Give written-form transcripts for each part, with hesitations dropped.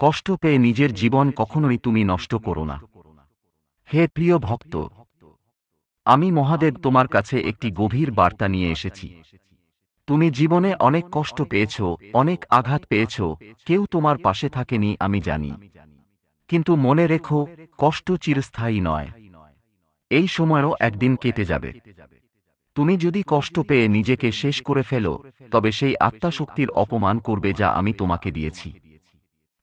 কষ্ট পেয়ে নিজের জীবন কখনোই তুমি নষ্ট করো না। হে প্রিয় ভক্ত, আমি মহাদেব তোমার কাছে একটি গভীর বার্তা নিয়ে এসেছি। তুমি জীবনে অনেক কষ্ট পেয়েছ, অনেক আঘাত পেয়েছ, কেউ তোমার পাশে থাকেনি আমি জানি। কিন্তু মনে রেখো, কষ্ট চিরস্থায়ী নয়। এই সময়ও একদিন কেটে যাবে। তুমি যদি কষ্ট পেয়ে নিজেকে শেষ করে ফেলো, তবে সেই আত্মাশক্তির অপমান করবে যা আমি তোমাকে দিয়েছি।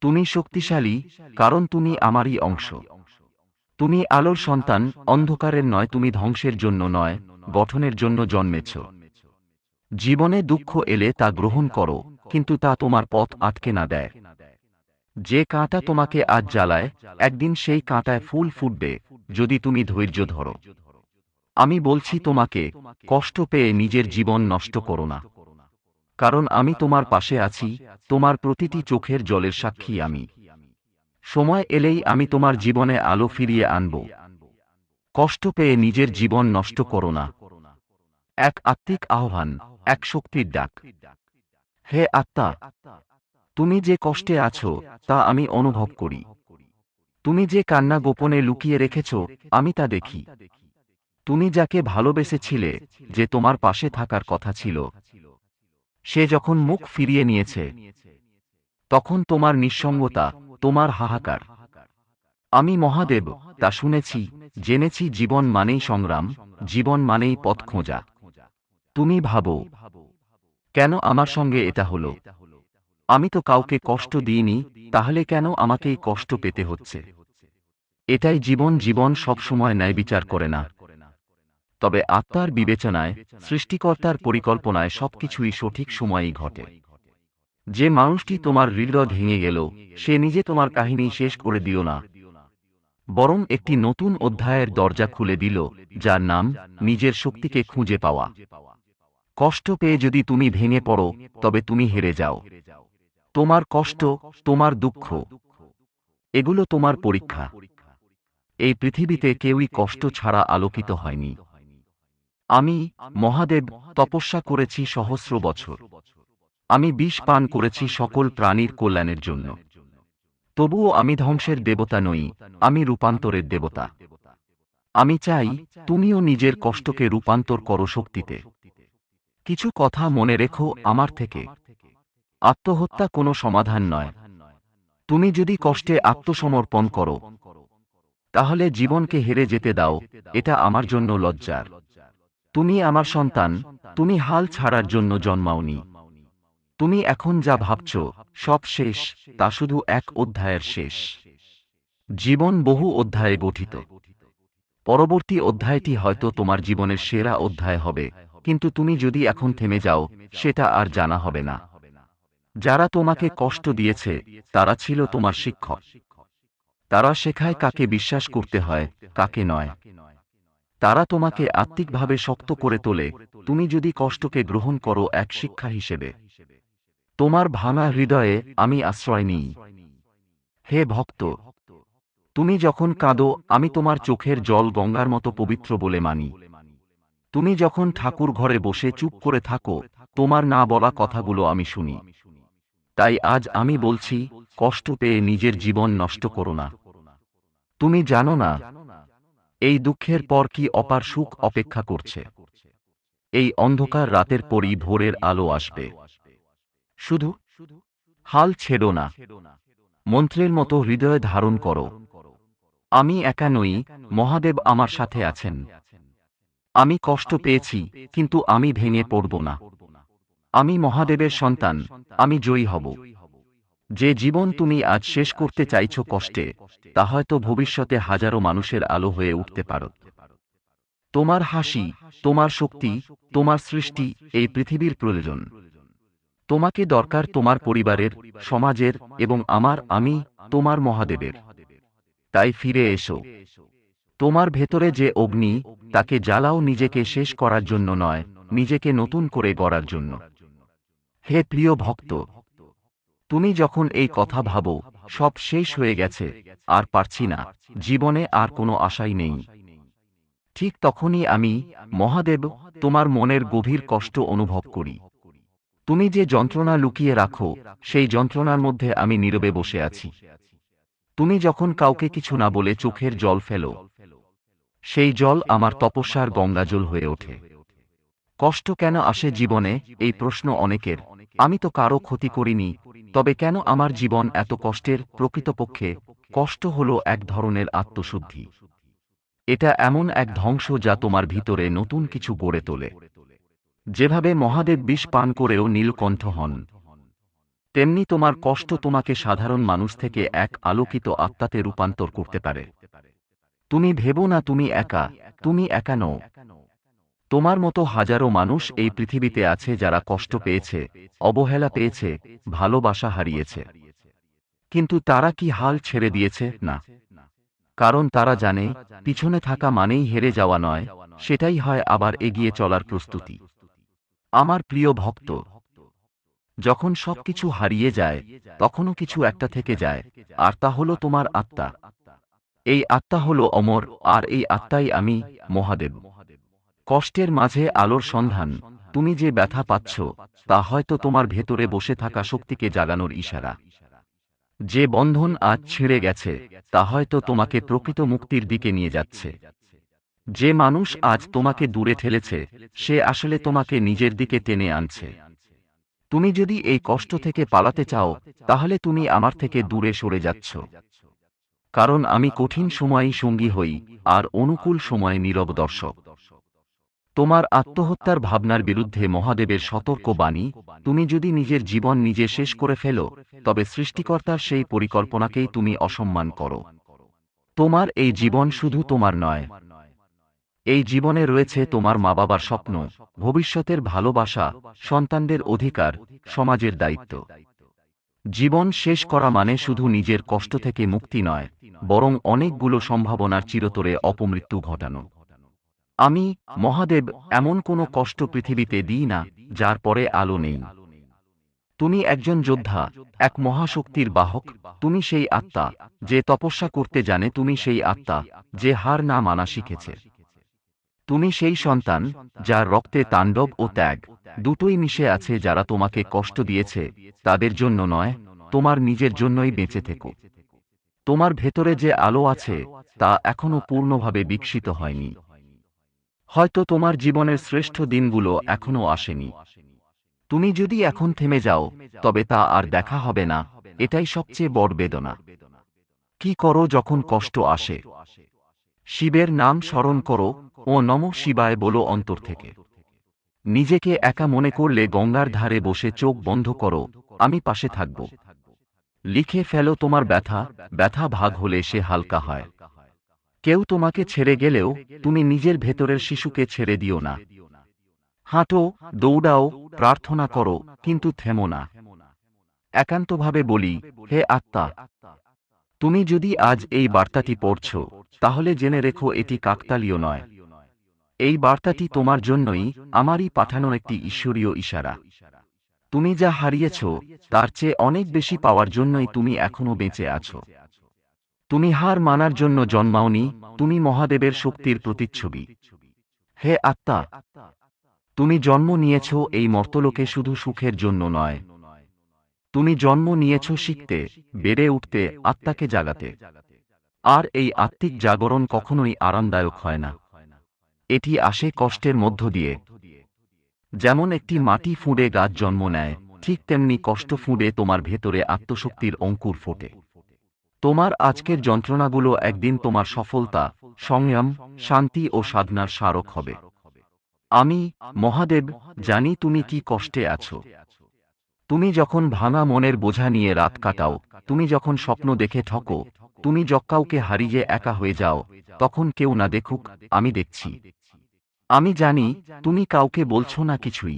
তুমি শক্তিশালী, কারণ তুমি আমারই অংশ। তুমি আলোর সন্তান, অন্ধকারের নয়। তুমি ধ্বংসের জন্য নয়, গঠনের জন্য জন্মেছ। জীবনে দুঃখ এলে তা গ্রহণ করো, কিন্তু তা তোমার পথ আটকে না দেয়। যে কাঁটা তোমাকে আজ জ্বালায়, একদিন সেই কাঁটায় ফুল ফুটবে, যদি তুমি ধৈর্য ধরো। আমি বলছি তোমাকে, কষ্ট পেয়ে নিজের জীবন নষ্ট করো না। কারণ আমি তোমার পাশে আছি, তোমার প্রতিটি চোখের জলের সাক্ষী আমি। সময় এলেই আমি তোমার জীবনে আলো ফিরিয়ে আনব। কষ্ট পেয়ে নিজের জীবন নষ্ট করো না। এক আত্মিক আহ্বান, এক শক্তির ডাক। হে আত্মা, তুমি যে কষ্টে আছো, তা আমি অনুভব করি। তুমি যে কান্না গোপনে লুকিয়ে রেখেছ, আমি তা দেখি। তুমি যাকে ভালোবেসেছিলে, যে তোমার পাশে থাকার কথা ছিল, সে যখন মুখ ফিরিয়ে নিয়েছে, তখন তোমার নিঃসঙ্গতা, তোমার হাহাকার, আমি মহাদেব তা শুনেছি, জেনেছি। জীবন মানেই সংগ্রাম, জীবন মানেই পথ খোঁজা। তুমি ভাবো, কেন আমার সঙ্গে এটা হলো? আমি তো কাউকে কষ্ট দিইনি, তাহলে কেন আমাকেই কষ্ট পেতে হচ্ছে? এটাই জীবন। জীবন সবসময় ন্যায় বিচার করে না। তবে আত্মার বিবেচনায়, সৃষ্টিকর্তার পরিকল্পনায় সবকিছুই সঠিক সময়েই ঘটে। যে মানুষটি তোমার হৃদয় ভেঙে গেল, সে নিজে তোমার কাহিনী শেষ করে দিও না, বরং একটি নতুন অধ্যায়ের দরজা খুলে দিল, যার নাম নিজের শক্তিকে খুঁজে পাওয়া। কষ্ট পেয়ে যদি তুমি ভেঙে পড়ো, তবে তুমি হেরে যাও। তোমার কষ্ট, তোমার দুঃখ, এগুলো তোমার পরীক্ষা। এই পৃথিবীতে কেউই কষ্ট ছাড়া আলোকিত হয়নি। আমি, মহাদেব, তপস্যা করেছি সহস্র বছর। আমি বিষ পান করেছি সকল প্রাণীর কল্যাণের জন্য। তবুও আমি ধ্বংসের দেবতা নই, আমি রূপান্তরের দেবতা। আমি চাই, তুমিও নিজের কষ্টকে রূপান্তর করো শক্তিতে। কিছু কথা মনে রেখো আমার থেকে। আত্মহত্যা কোনো সমাধান নয়। তুমি যদি কষ্টে আত্মসমর্পণ করো, তাহলে জীবনকে হেরে যেতে দাও, এটা আমার জন্য লজ্জার। তুমি আমার সন্তান, তুমি হাল ছাড়ার জন্য জন্মাওনি। তুমি এখন যা ভাবছ, সব শেষ, তা শুধু এক অধ্যায়ের শেষ। জীবন বহু অধ্যায়ে গঠিত। পরবর্তী অধ্যায়টি হয়তো তোমার জীবনের সেরা অধ্যায় হবে, কিন্তু তুমি যদি এখন থেমে যাও, সেটা আর জানা হবে না। যারা তোমাকে কষ্ট দিয়েছে, তারা ছিল তোমার শিক্ষক। তারা শেখায় কাকে বিশ্বাস করতে হয়, কাকে নয়। তারা তোমাকে আত্মিকভাবে শক্ত করে তোলে। তুমি যদি কষ্টকে গ্রহণ করো এক শিক্ষা হিসেবে, তোমার ভাঙা হৃদয়ে আমি আশ্রয় নিই। হে ভক্ত, তুমি যখন কাঁদো, আমি তোমার চোখের জল গঙ্গার মতো পবিত্র বলে মানি। তুমি যখন ঠাকুর ঘরে বসে চুপ করে থাকো, তোমার না বলা কথাগুলো আমি শুনি। তাই আজ আমি বলছি, কষ্ট পেয়ে নিজের জীবন নষ্ট করো না। তুমি জানো না, এই দুঃখের পর কি অপার সুখ অপেক্ষা করছে। এই অন্ধকার রাতের পরই ভোরের আলো আসবে। শুধু হাল ছেড়ো না। মন্ত্রের মতো হৃদয়ে ধারণ করো, আমি একা নই, মহাদেব আমার সাথে আছেন। আমি কষ্ট পেয়েছি, কিন্তু আমি ভেঙে পড়ব না। আমি মহাদেবের সন্তান, আমি জয়ী হব। যে জীবন তুমি আজ শেষ করতে চাইছো কষ্টে, তা হয়তো ভবিষ্যতে হাজারো মানুষের আলো হয়ে উঠতে পারো। তোমার হাসি, তোমার শক্তি, তোমার সৃষ্টি এই পৃথিবীর প্রয়োজন। তোমাকে দরকার তোমার পরিবারের, সমাজের এবং আমি, তোমার মহাদেবের। তাই ফিরে এসো। তোমার ভেতরে যে অগ্নি, তাকে জ্বালাও, নিজেকে শেষ করার জন্য নয়, নিজেকে নতুন করে গড়ার জন্য। হে প্রিয় ভক্ত, তুমি যখন এই কথা ভাবো, সব শেষ হয়ে গেছে, আর পারছি না, জীবনে আর কোনো আশাই নেই, ঠিক তখনই আমি, মহাদেব, তোমার মনের গভীর কষ্ট অনুভব করি। তুমি যে যন্ত্রণা লুকিয়ে রাখো, সেই যন্ত্রণার মধ্যে আমি নীরবে বসে আছি। তুমি যখন কাউকে কিছু না বলে চোখের জল ফেলো, সেই জল আমার তপস্যার গঙ্গাজল হয়ে ওঠে। কষ্ট কেন আসে জীবনে, এই প্রশ্ন অনেকের। আমি তো কারো ক্ষতি করিনি, তবে কেন আমার জীবন এত কষ্টের? প্রকৃতপক্ষে কষ্ট হলো এক ধরনের আত্মশুদ্ধি। এটা এমন এক ধ্বংস যা তোমার ভিতরে নতুন কিছু গড়ে তোলে। যেভাবে মহাদেব বিষ পান করেও নীলকণ্ঠ হন, তেমনি তোমার কষ্ট তোমাকে সাধারণ মানুষ থেকে এক আলোকিত আত্মাতে রূপান্তর করতে পারে। তুমি ভেবো না তুমি একা, তুমি একা নও। তোমার মতো হাজারো মানুষ এই পৃথিবীতে আছে যারা কষ্ট পেয়েছে, অবহেলা পেয়েছে, ভালোবাসা হারিয়েছে। কিন্তু তারা কি হাল ছেড়ে দিয়েছে? না। কারণ তারা জানে, পিছনে থাকা মানেই হেরে যাওয়া নয়, সেটাই হয় আবার এগিয়ে চলার প্রস্তুতি। আমার প্রিয় ভক্ত, যখন সবকিছু হারিয়ে যায়, তখনও কিছু একটা থেকে যায়, আর তা হলো তোমার আত্মা। এই আত্মা হলো অমর, আর এই আত্মাই আমি, মহাদেব। কষ্টের মাঝে আলোর সন্ধান। তুমি যে ব্যথা পাচ্ছ, তা হয়তো তোমার ভেতরে বসে থাকা শক্তিকে জাগানোর ইশারা। যে বন্ধন আজ ছিঁড়ে গেছে, তা হয়তো তোমাকে প্রকৃত মুক্তির দিকে নিয়ে যাচ্ছে। যে মানুষ আজ তোমাকে দূরে ঠেলেছে, সে আসলে তোমাকে নিজের দিকে টেনে আনছে। তুমি যদি এই কষ্ট থেকে পালাতে চাও, তাহলে তুমি আমার থেকে দূরে সরে যাচ্ছ। কারণ আমি কঠিন সময়েই সঙ্গী হই, আর অনুকূল সময়ে নীরব দর্শক। তোমার আত্মহত্যার ভাবনার বিরুদ্ধে মহাদেবের সতর্ক বাণী: তুমি যদি নিজের জীবন নিজে শেষ করে ফেলো, তবে সৃষ্টিকর্তার সেই পরিকল্পনাকেই তুমি অসম্মান করো। তোমার এই জীবন শুধু তোমার নয়। এই জীবনে রয়েছে তোমার মা বাবার স্বপ্ন, ভবিষ্যতের ভালোবাসা, সন্তানদের অধিকার, সমাজের দায়িত্ব। জীবন শেষ করা মানে শুধু নিজের কষ্ট থেকে মুক্তি নয়, বরং অনেকগুলো সম্ভাবনার চিরতরে অপমৃত্যু ঘটানো। আমি, মহাদেব, এমন কোনো কষ্ট পৃথিবীতে দিই না যার পরে আলো নেই। তুমি একজন যোদ্ধা, এক মহাশক্তির বাহক। তুমি সেই আত্মা যে তপস্যা করতে জানে, তুমি সেই আত্মা যে হার না মানা শিখেছে। তুমি সেই সন্তান যার রক্তে তাণ্ডব ও ত্যাগ দুটোই মিশে আছে। যারা তোমাকে কষ্ট দিয়েছে, তাদের জন্য নয়, তোমার নিজের জন্যই বেঁচে থেকো। তোমার ভেতরে যে আলো আছে, তা এখনো পূর্ণভাবে বিকশিত হয়নি। হয়তো তোমার জীবনের শ্রেষ্ঠ দিনগুলো এখনো আসেনি। তুমি যদি এখন থেমে যাও, তবে তা আর দেখা হবে না। এটাই সবচেয়ে বড় বেদনা। কি করো যখন কষ্ট আসে? শিবের নাম স্মরণ করো, ও নমঃ শিবায় বলো অন্তর থেকে। নিজেকে একা মনে করলে গঙ্গার ধারে বসে চোখ বন্ধ করো, আমি পাশে থাকব। লিখে ফেলো তোমার ব্যথা, ব্যথা ভাগ হলে সে হালকা হয়। কেউ তোমাকে ছেড়ে গেলেও তুমি নিজের ভেতরের শিশুকে ছেড়ে দিও না। হাঁটো, দৌড়াও, প্রার্থনা করো, কিন্তু থেমো না। একান্তভাবে বলি, হে আত্মা, তুমি যদি আজ এই বার্তাটি পড়ছ, তাহলে জেনে রেখো এটি কাকতালীয় নয়। এই বার্তাটি তোমার জন্যই, আমারই পাঠানো একটি ঈশ্বরীয় ইশারা। তুমি যা হারিয়েছ, তার চেয়ে অনেক বেশি পাওয়ার জন্যই তুমি এখনো বেঁচে আছো। তুমি হার মানার জন্য জন্মাওনি, তুমি মহাদেবের শক্তির প্রতিচ্ছবি। হে আত্মা, তুমি জন্ম নিয়েছ এই মর্তলোকে শুধু সুখের জন্য নয়। তুমি জন্ম নিয়েছ শিখতে, বেড়ে উঠতে, আত্মাকে জাগাতে। আর এই আত্মিক জাগরণ কখনোই আরামদায়ক হয় না। এটি আসে কষ্টের মধ্য দিয়ে। যেমন একটি মাটি ফুঁড়ে গাছ জন্ম নেয়, ঠিক তেমনি কষ্ট ফুঁড়ে তোমার ভেতরে আত্মশক্তির অঙ্কুর ফোটে। তোমার আজকের যন্ত্রণাগুলো একদিন তোমার সফলতা, সংযম, শান্তি ও সাধনার স্মারক হবে। আমি, মহাদেব, জানি তুমি কি কষ্টে আছো। তুমি যখন ভাঙা মনের বোঝা নিয়ে রাত কাটাও, তুমি যখন স্বপ্ন দেখে ঠকো, তুমি কাউকে হারিয়ে একা হয়ে যাও, তখন কেউ না দেখুক, আমি দেখছি। আমি জানি, তুমি কাউকে বলছো না কিছুই।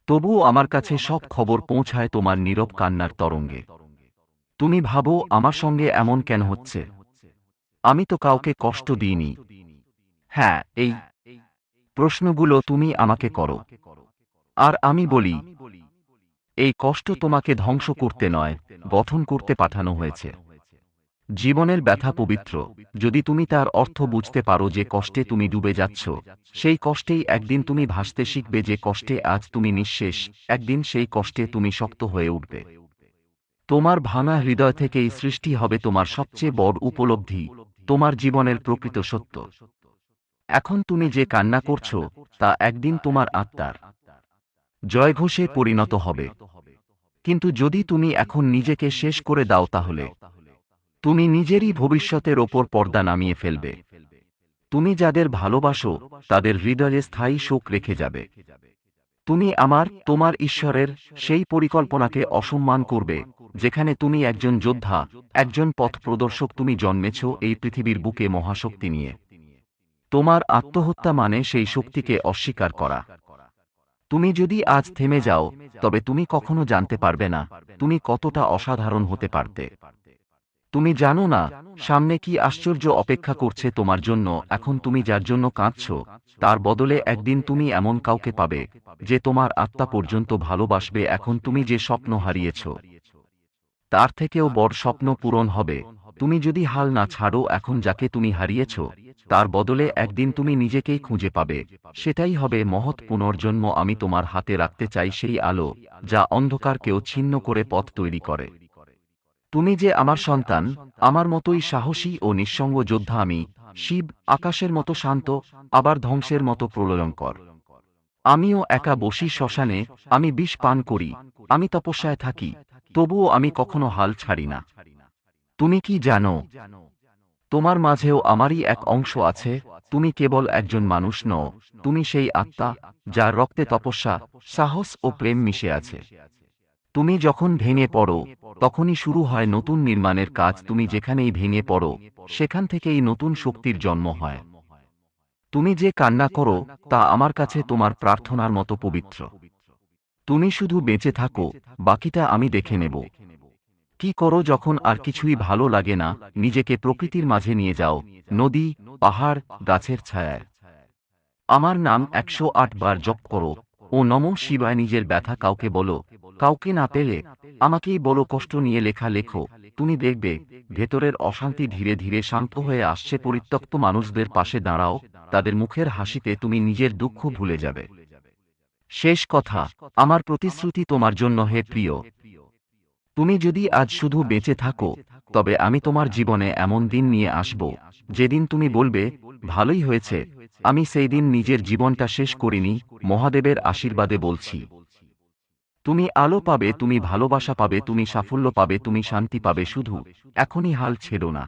তবুও আমার কাছে সব খবর পৌঁছায় তোমার নীরব কান্নার তরঙ্গে। তুমি ভাবো, আমার সঙ্গে এমন কেন হচ্ছে? আমি তো কাউকে কষ্ট দিইনি। হ্যাঁ, এই প্রশ্নগুলো তুমি আমাকে করো। আর আমি বলি, এই কষ্ট তোমাকে ধ্বংস করতে নয়, গঠন করতে পাঠানো হয়েছে। জীবনের ব্যথা পবিত্র, যদি তুমি তার অর্থ বুঝতে পারো যে কষ্টে তুমি ডুবে যাচ্ছ, সেই কষ্টেই একদিন তুমি ভাসতে শিখবে। যে কষ্টে আজ তুমি নিঃশেষ, একদিন সেই কষ্টে তুমি শক্ত হয়ে উঠবে। তোমার ভাঙা হৃদয় থেকেই সৃষ্টি হবে তোমার সবচেয়ে বড় উপলব্ধি, তোমার জীবনের প্রকৃত সত্য। এখন তুমি যে কান্না করছো, তা একদিন তোমার আত্মার জয়ঘোষে পরিণত হবে। কিন্তু যদি তুমি এখন নিজেকে শেষ করে দাও, তাহলে তুমি নিজেরই ভবিষ্যতের ওপর পর্দা নামিয়ে ফেলবে। তুমি যাদের ভালোবাসো, তাদের হৃদয়ে স্থায়ী শোক রেখে যাবে। তুমি তোমার ঈশ্বরের সেই পরিকল্পনাকে অসম্মান করবে, যেখানে তুমি একজন যোদ্ধা, একজন পথ প্রদর্শক। তুমি জন্মেছ এই পৃথিবীর বুকে মহাশক্তি নিয়ে। তোমার আত্মহত্যা মানে সেই শক্তিকে অস্বীকার করা। তুমি যদি আজ থেমে যাও, তবে তুমি কখনো জানতে পারবে না তুমি কতটা অসাধারণ হতে পারতে। তুমি জানো না সামনে কি আশ্চর্য অপেক্ষা করছে তোমার জন্য। এখন তুমি যার জন্য কাঁদছো, তার বদলে একদিন তুমি এমন কাউকে পাবে যে তোমার আত্মা পর্যন্ত ভালোবাসবে। এখন তুমি যে স্বপ্ন হারিয়েছ, তার থেকেও বড় স্বপ্ন পূরণ হবে। তুমি যদি হাল না ছাড়ো, এখন যাকে তুমি হারিয়েছ, তার বদলে একদিন তুমি নিজেকেই খুঁজে পাবে। সেটাই হবে মহৎ পুনর্জন্ম। আমি তোমার হাতে রাখতে চাই সেই আলো, যা অন্ধকারকেও ছিন্ন করে পথ তৈরি করে। তুমি যে আমার সন্তান, আমার মতোই সাহসী ও নিঃসঙ্গ যোদ্ধা। আমি শিব, আকাশের মতো শান্ত, আবার ধ্বংসের মতো প্রলয়ঙ্কর। আমিও একা বসি শ্মশানে, আমি বিষ পান করি, আমি তপস্যায় থাকি, তবুও আমি কখনো হাল ছাড়ি না। তুমি কি জানো, তোমার মাঝেও আমারই এক অংশ আছে। তুমি কেবল একজন মানুষ নও, তুমি সেই আত্মা, যার রক্তে তপস্যা, সাহস ও প্রেম মিশে আছে। তুমি যখন ভেঙে পড়ো, তখনই শুরু হয় নতুন নির্মাণের কাজ। তুমি যেখানেই ভেঙে পড়ো, সেখান থেকেই নতুন শক্তির জন্ম হয়। তুমি যে কান্না করো, তা আমার কাছে তোমার প্রার্থনার মতো পবিত্র। তুমি শুধু বেঁচে থাকো, বাকিটা আমি দেখে নেব। কি করো যখন আর কিছুই ভালো লাগে না? নিজেকে প্রকৃতির মাঝে নিয়ে যাও, নদী, পাহাড়, গাছের ছায়ায়। আমার নাম 108 বার জপ করো, ও নমঃ শিবায়। নিজের ব্যথা কাউকে বলো, কাউকে না পেলে আমাকেই বলো। কষ্ট নিয়ে লেখা লেখো, তুমি দেখবে ভেতরের অশান্তি ধীরে ধীরে শান্ত হয়ে আসছে। পরিত্যক্ত মানুষদের পাশে দাঁড়াও, তাদের মুখের হাসিতে তুমি নিজের দুঃখ ভুলে যাবে। শেষ কথা, আমার প্রতিশ্রুতি তোমার জন্য হে প্রিয়। তুমি যদি আজ শুধু বেঁচে থাকো, তবে আমি তোমার জীবনে এমন দিন নিয়ে আসব, যেদিন তুমি বলবে, ভালোই হয়েছে, আমি সেই দিন নিজের জীবনটা শেষ করিনি। মহাদেবের আশীর্বাদে বলছি। তুমি আলো পাবে, তুমি ভালোবাসা পাবে, তুমি সাফল্য পাবে, তুমি শান্তি পাবে। শুধু এখনই হাল ছেড়ো না।